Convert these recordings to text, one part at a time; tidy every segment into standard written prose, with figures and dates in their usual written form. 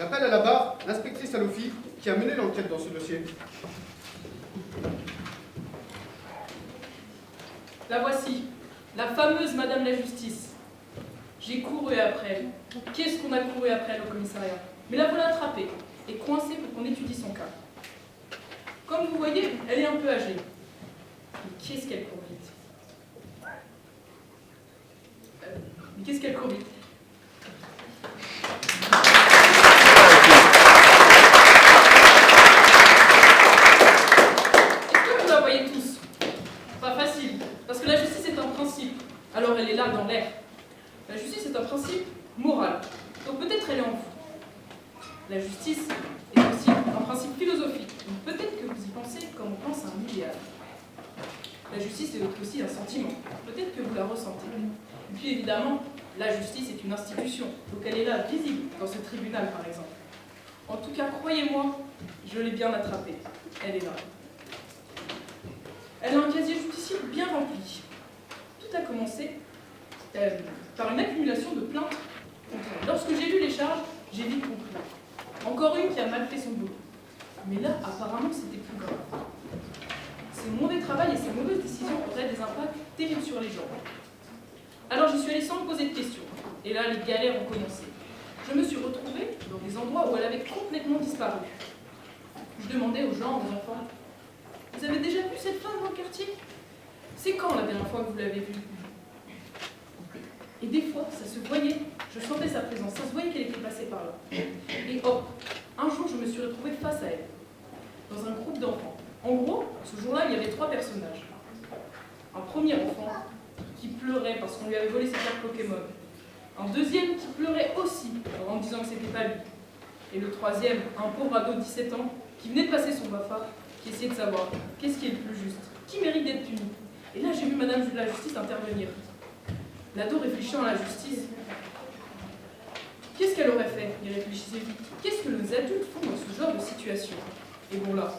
J'appelle à la barre l'inspectrice Alofi qui a mené l'enquête dans ce dossier. La voici, la fameuse Madame la Justice. J'ai couru après elle. Qu'est-ce qu'on a couru après elle au commissariat? Mais la voilà attrapée et coincée pour qu'on étudie son cas. Comme vous voyez, elle est un peu âgée. Mais qu'est-ce qu'elle court vite? Mais qu'est-ce qu'elle court vite? Est-ce que vous la voyez tous? Pas facile, parce que la justice est un principe. Alors elle est là dans l'air. La justice est un principe moral. Donc peut-être elle est en vous. La justice est aussi un principe philosophique. Donc peut-être que vous y pensez comme on pense à un idéal. La justice est aussi un sentiment. Peut-être que vous la ressentez. Et puis évidemment, la justice est une institution. Donc elle est là, visible, dans ce tribunal par exemple. En tout cas, croyez-moi, je l'ai bien attrapée. Elle est là. Elle a un casier judiciaire bien rempli. Tout a commencé par une accumulation de plaintes contre elle. Lorsque j'ai lu les charges, j'ai vite compris. Encore une qui a mal fait son boulot. Mais là, apparemment, c'était plus grave. Ses mauvais travail et ses mauvaises décisions auraient des impacts terribles sur les gens. Alors j'y suis allée sans me poser de questions. Et là, les galères ont commencé. Je me suis retrouvée dans des endroits où elle avait complètement disparu. Je demandais aux gens, aux enfants, « Vous avez déjà vu cette femme dans le quartier? C'est quand la dernière fois que vous l'avez vue ?» Et des fois, ça se voyait, je sentais sa présence, ça se voyait qu'elle était passée par là. Et hop, un jour, je me suis retrouvée face à elle, dans un groupe d'enfants. En gros, ce jour-là, il y avait 3 personnages. Un premier enfant qui pleurait parce qu'on lui avait volé ses cartes Pokémon. Un deuxième qui pleurait aussi en disant que c'était pas lui. Et le troisième, un pauvre ado de 17 ans qui venait de passer son BAFA, qui essayait de savoir qu'est-ce qui est le plus juste, qui mérite d'être puni. Et là, j'ai vu Madame la Justice intervenir. L'ado réfléchissant à la justice. Qu'est-ce qu'elle aurait fait? Il réfléchissait vite. Qu'est-ce que les adultes font dans ce genre de situation? Et bon là,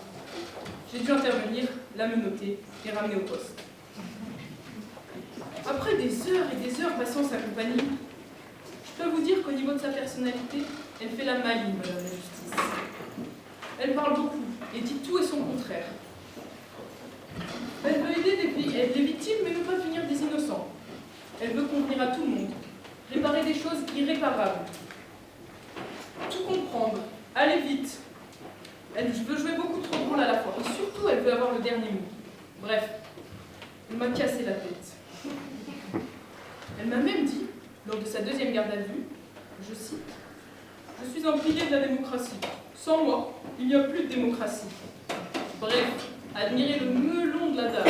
j'ai dû intervenir, la menotter et ramener au poste. Après des heures et des heures passant sa compagnie, je peux vous dire qu'au niveau de sa personnalité, elle fait la maligne, Madame la Justice. Elle parle beaucoup et dit tout et son contraire. Elle veut aider les victimes mais ne pas punir des innocents. Elle veut convenir à tout le monde, réparer des choses irréparables, tout comprendre, aller vite. Elle veut jouer beaucoup trop de rôles à la fois et surtout elle veut avoir le dernier mot. Bref, elle m'a cassé la tête. Elle m'a même dit, lors de sa 2e garde à vue, je cite, « Je suis un pilier de la démocratie. Sans moi, il n'y a plus de démocratie. » Bref, admirez le melon de la dame.